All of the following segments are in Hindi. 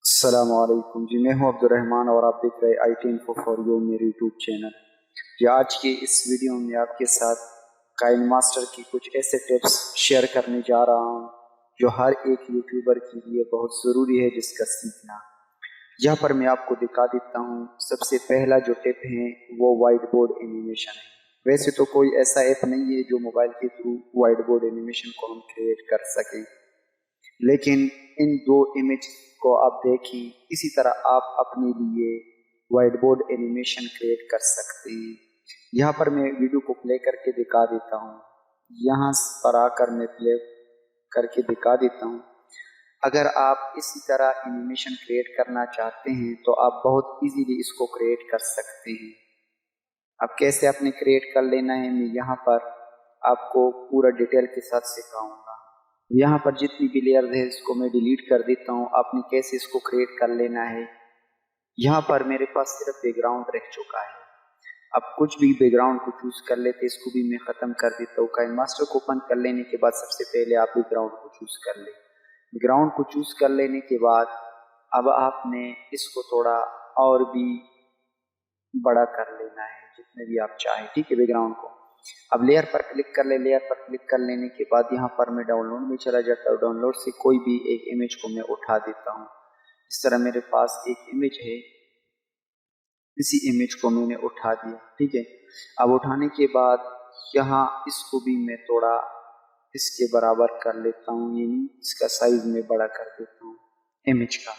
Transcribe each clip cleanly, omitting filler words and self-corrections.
अस्सलामुअलैकुम जी। मैं हूं अब्दुर्रहमान और आप देख रहे I T info for you मेरे यूट्यूब चैनल। जी, आज की इस वीडियो में आपके साथ काइन मास्टर की कुछ ऐसे टिप्स शेयर करने जा रहा हूं जो हर एक यूट्यूबर के लिए बहुत ज़रूरी है जिसका सीखना। यहाँ पर मैं आपको दिखा देता हूँ। सबसे पहला जो टिप है वो वाइट बोर्ड एनिमेशन है। वैसे तो कोई ऐसा ऐप नहीं है जो मोबाइल के थ्रू वाइट बोर्ड एनिमेशन को हम क्रिएट कर सके, लेकिन इन दो इमेज को आप देखिए, इसी तरह आप अपने लिए वाइट बोर्ड एनिमेशन क्रिएट कर सकते हैं। यहाँ पर मैं वीडियो को प्ले करके दिखा देता हूँ। यहाँ पर आकर मैं प्ले करके दिखा देता हूँ। अगर आप इसी तरह एनिमेशन क्रिएट करना चाहते हैं तो आप बहुत इजीली इसको क्रिएट कर सकते हैं। अब कैसे आपने क्रिएट कर लेना है, मैं यहाँ पर आपको पूरा डिटेल के साथ सिखाऊंगा। यहाँ पर जितनी भी लेयर्स है इसको मैं डिलीट कर देता हूँ। आपने कैसे इसको क्रिएट कर लेना है, यहाँ पर मेरे पास सिर्फ बैकग्राउंड रह चुका है। अब कुछ भी बैकग्राउंड को चूज कर लेते, इसको भी मैं खत्म कर देता हूँ। काइन मास्टर को ओपन कर लेने के बाद सबसे पहले आप बैकग्राउंड को चूज कर ले। बैकग्राउंड को चूज कर लेने के बाद अब आपने इसको थोड़ा और भी बड़ा कर लेना है, जितने भी आप चाहें, ठीक है, बैकग्राउंड को। अब लेयर पर क्लिक कर ले। लेयर पर क्लिक कर लेने के बाद यहाँ पर मैं डाउनलोड में चला जाता हूँ। डाउनलोड से कोई भी एक इमेज को मैं उठा देता हूँ। इस तरह मेरे पास एक इमेज है, इसी इमेज को मैंने उठा दिया, ठीक है। अब उठाने के बाद यहाँ इसको भी मैं थोड़ा इसके बराबर कर लेता हूँ, यानी इसका साइज में बड़ा कर देता हूँ इमेज का।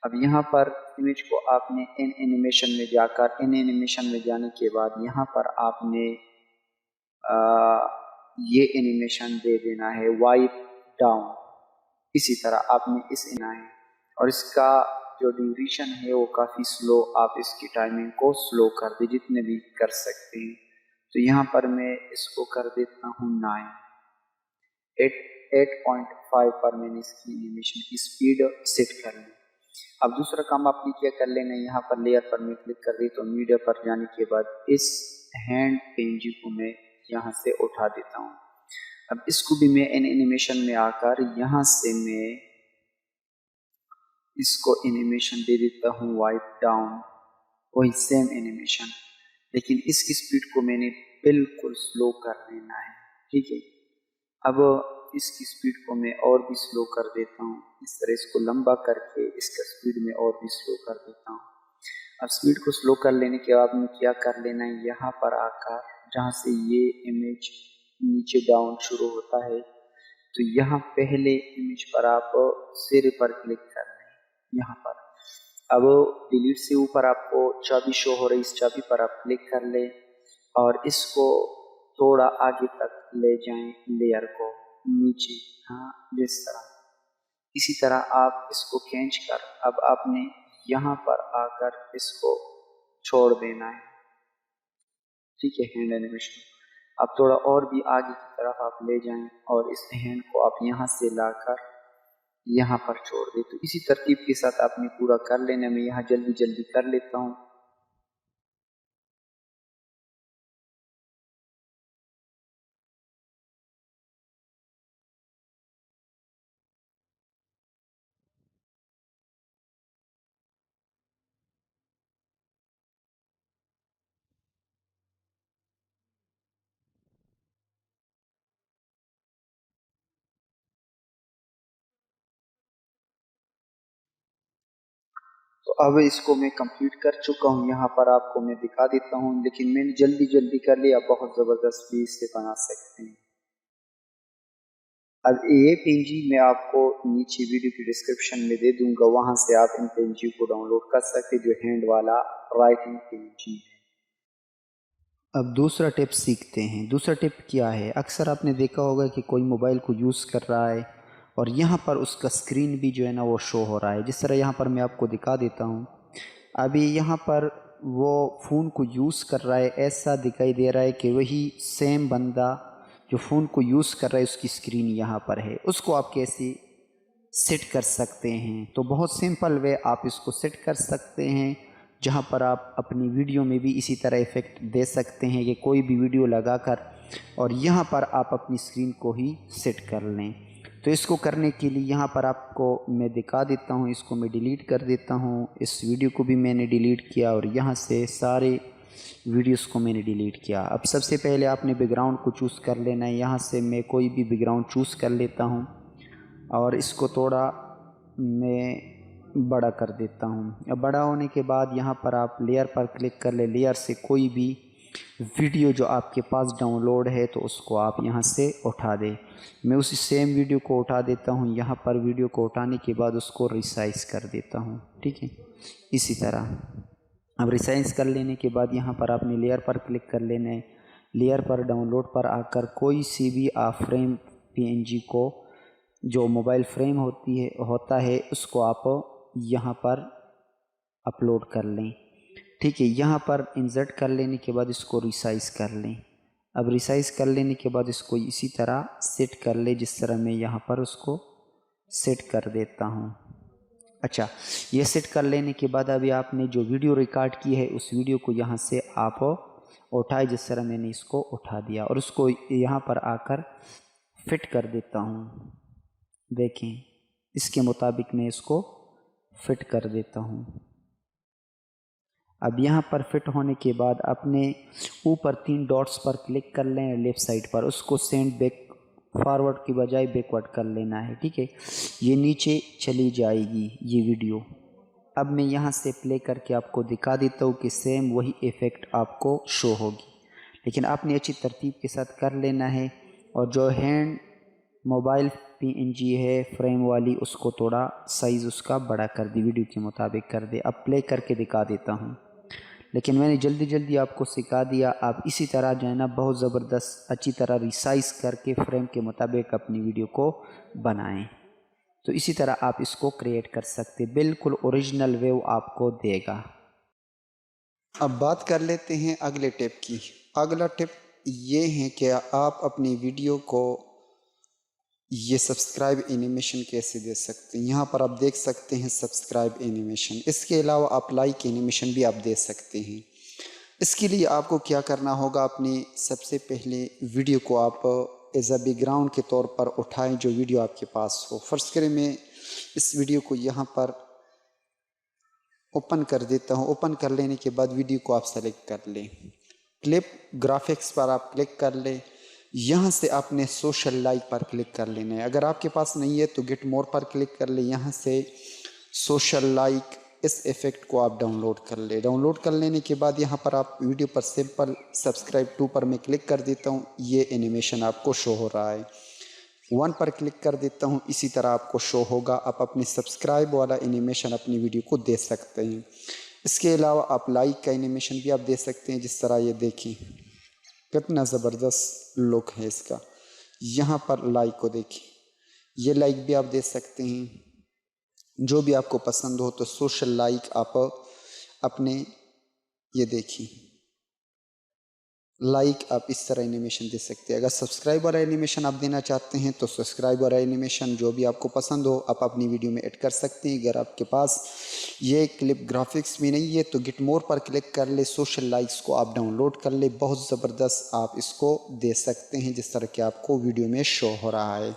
अब यहाँ पर इमेज को आपने इन एनिमेशन में जाकर, इन एनिमेशन में जाने के बाद यहाँ पर आपने ये एनिमेशन दे देना है वाइप डाउन। इसी तरह आपने इस इना है और इसका जो ड्यूरेशन है वो काफ़ी स्लो, आप इसकी टाइमिंग को स्लो कर दे जितने भी कर सकते हैं। तो यहाँ पर मैं इसको कर देता हूँ 8.5 पर मैंने इसकी एनिमेशन की स्पीड सेट कर ली। अब दूसरा काम आपने क्या कर लेना है, यहाँ पर लेयर पर मैं क्लिक कर दी तो मीडिया पर जाने के बाद इस हैंड पेंजी को मैं यहाँ से उठा देता हूँ। अब इसको भी मैं इन एनिमेशन में आकर यहाँ से मैं इसको एनिमेशन दे देता हूँ वाइप डाउन, वही सेम एनिमेशन, लेकिन इसकी स्पीड को मैंने बिल्कुल स्लो कर लेना है, ठीक है। अब इसकी स्पीड को मैं और भी स्लो कर देता हूँ। इस तरह इसको लंबा करके इसका स्पीड में और भी स्लो कर देता हूँ। अब स्पीड को स्लो कर लेने के बाद में क्या कर लेना है, यहाँ पर आकर जहाँ से ये इमेज नीचे डाउन शुरू होता है तो यहाँ पहले इमेज पर आप सिर पर क्लिक कर लें। यहाँ पर अब डिलीट से ऊपर आपको चाबी शो हो रही, इस चाबी पर आप क्लिक कर ले और इसको थोड़ा आगे तक ले जाएं, लेयर को नीचे, हाँ, जिस तरह। इसी तरह आप इसको खींच कर अब आपने यहाँ पर आकर इसको छोड़ देना है, ठीक है, हैंड एनिमेशन। अब थोड़ा और भी आगे की तरफ आप ले जाएं और इस हैंड को आप यहाँ से लाकर यहाँ पर छोड़ दें। तो इसी तरतीब के साथ आपने पूरा कर लेना। मैं यहाँ जल्दी जल्दी कर लेता हूँ। तो अब इसको मैं कंप्लीट कर चुका हूँ। यहाँ पर आपको मैं दिखा देता हूँ, लेकिन मैंने जल्दी जल्दी कर लिया, बहुत ज़बरदस्त भी इससे बना सकते हैं। अब ये पेंजी मैं आपको नीचे वीडियो की डिस्क्रिप्शन में दे दूंगा, वहां से आप इन पेंजी को डाउनलोड कर सकते, जो हैंड वाला राइटिंग पेंजी है। अब दूसरा टिप सीखते हैं। दूसरा टिप क्या है, अक्सर आपने देखा होगा कि कोई मोबाइल को यूज़ कर रहा है और यहाँ पर उसका स्क्रीन भी जो है ना वो शो हो रहा है। जिस तरह यहाँ पर मैं आपको दिखा देता हूँ, अभी यहाँ पर वो फ़ोन को यूज़ कर रहा है, ऐसा दिखाई दे रहा है कि वही सेम बंदा जो फ़ोन को यूज़ कर रहा है उसकी स्क्रीन यहाँ पर है। उसको आप कैसे सेट कर सकते हैं, तो बहुत सिंपल वे आप इसको सेट कर सकते हैं, जहाँ पर आप अपनी वीडियो में भी इसी तरह इफ़ेक्ट दे सकते हैं कि कोई भी वीडियो लगाकर और यहाँ पर आप अपनी स्क्रीन को ही सेट कर लें। तो इसको करने के लिए यहाँ पर आपको मैं दिखा देता हूँ, इसको मैं डिलीट कर देता हूँ। इस वीडियो को भी मैंने डिलीट किया और यहाँ से सारे वीडियोस को मैंने डिलीट किया। अब सबसे पहले आपने बैकग्राउंड को चूज़ कर लेना है। यहाँ से मैं कोई भी बैकग्राउंड चूज़ कर लेता हूँ और इसको थोड़ा मैं बड़ा कर देता हूँ। अब बड़ा होने के बाद यहाँ पर आप लेयर पर क्लिक कर ले। लेयर से कोई भी वीडियो जो आपके पास डाउनलोड है तो उसको आप यहाँ से उठा दें। मैं उसी सेम वीडियो को उठा देता हूँ। यहाँ पर वीडियो को उठाने के बाद उसको रिसाइज कर देता हूँ, ठीक है, इसी तरह। अब रिसाइज कर लेने के बाद यहाँ पर आपने लेयर पर क्लिक कर लेना है। लेयर पर डाउनलोड पर आकर कोई सी भी आप फ्रेम PNG को जो मोबाइल फ्रेम होता है उसको आप यहाँ पर अपलोड कर लें, ठीक है। यहाँ पर इंसर्ट कर लेने के बाद इसको रिसाइज कर लें। अब रिसाइज कर लेने के बाद इसको इसी तरह सेट कर ले, जिस तरह मैं यहाँ पर उसको सेट कर देता हूँ। अच्छा, ये सेट कर लेने के बाद अभी आपने जो वीडियो रिकॉर्ड की है उस वीडियो को यहाँ से आप उठाए, जिस तरह मैंने इसको उठा दिया, और उसको यहाँ पर आकर फिट कर देता हूँ। देखें, इसके मुताबिक मैं इसको फिट कर देता हूँ। अब यहाँ पर फिट होने के बाद अपने ऊपर 3 डॉट्स पर क्लिक कर लें लेफ़्ट साइड पर, उसको सेंड बैक फॉरवर्ड की बजाय बैकवर्ड कर लेना है, ठीक है। ये नीचे चली जाएगी ये वीडियो। अब मैं यहाँ से प्ले करके आपको दिखा देता हूँ कि सेम वही इफ़ेक्ट आपको शो होगी, लेकिन आपने अच्छी तरतीब के साथ कर लेना है। और जो हैंड मोबाइल PNG है फ्रेम वाली, उसको थोड़ा साइज़ उसका बड़ा कर दे, वीडियो के मुताबिक कर दे। अब प्ले करके दिखा देता हूँ, लेकिन मैंने जल्दी आपको सिखा दिया। आप इसी तरह जो है ना बहुत ज़बरदस्त अच्छी तरह रिसाइज करके फ्रेम के मुताबिक अपनी वीडियो को बनाएं। तो इसी तरह आप इसको क्रिएट कर सकते, बिल्कुल ओरिजिनल व्यू आपको देगा। अब बात कर लेते हैं अगले टिप की। अगला टिप ये है कि आप अपनी वीडियो को ये सब्सक्राइब एनिमेशन कैसे दे सकते हैं। यहाँ पर आप देख सकते हैं सब्सक्राइब एनिमेशन। इसके अलावा आप लाइक एनिमेशन भी आप दे सकते हैं। इसके लिए आपको क्या करना होगा, अपनी सबसे पहले वीडियो को आप एज अ बैकग्राउंड के तौर पर उठाएं, जो वीडियो आपके पास हो। फर्स्ट करें, मैं इस वीडियो को यहाँ पर ओपन कर देता हूँ। ओपन कर लेने के बाद वीडियो को आप सेलेक्ट कर लें। क्लिप ग्राफिक्स पर आप क्लिक कर लें। यहाँ से आपने सोशल लाइक पर क्लिक कर लेना है। अगर आपके पास नहीं है तो गेट मोर पर क्लिक कर ले। यहाँ से सोशल लाइक इस इफ़ेक्ट को आप डाउनलोड कर ले। डाउनलोड कर लेने के बाद यहाँ पर आप वीडियो पर सिंपल सब्सक्राइब टू पर मैं क्लिक कर देता हूँ। ये एनिमेशन आपको शो हो रहा है। 1 पर क्लिक कर देता हूँ, इसी तरह आपको शो होगा। आप अपनी सब्सक्राइब वाला एनिमेशन अपनी वीडियो को दे सकते हैं। इसके अलावा आप लाइक का एनिमेशन भी आप दे सकते हैं, जिस तरह ये देखिए कितना ज़बरदस्त लुक है इसका। यहाँ पर लाइक को देखिए, ये लाइक भी आप दे सकते हैं, जो भी आपको पसंद हो। तो सोशल लाइक आप अपने ये देखिए लाइक आप इस तरह एनिमेशन दे सकते हैं। अगर सब्सक्राइब वाला एनिमेशन आप देना चाहते हैं तो सब्सक्राइब वाला एनिमेशन जो भी आपको पसंद हो आप अपनी वीडियो में ऐड कर सकते हैं। अगर आपके पास ये क्लिप ग्राफिक्स भी नहीं है तो गेट मोर पर क्लिक कर ले, सोशल लाइक्स को आप डाउनलोड कर ले। बहुत ज़बरदस्त आप इसको दे सकते हैं, जिस तरह के आपको वीडियो में शो हो रहा है।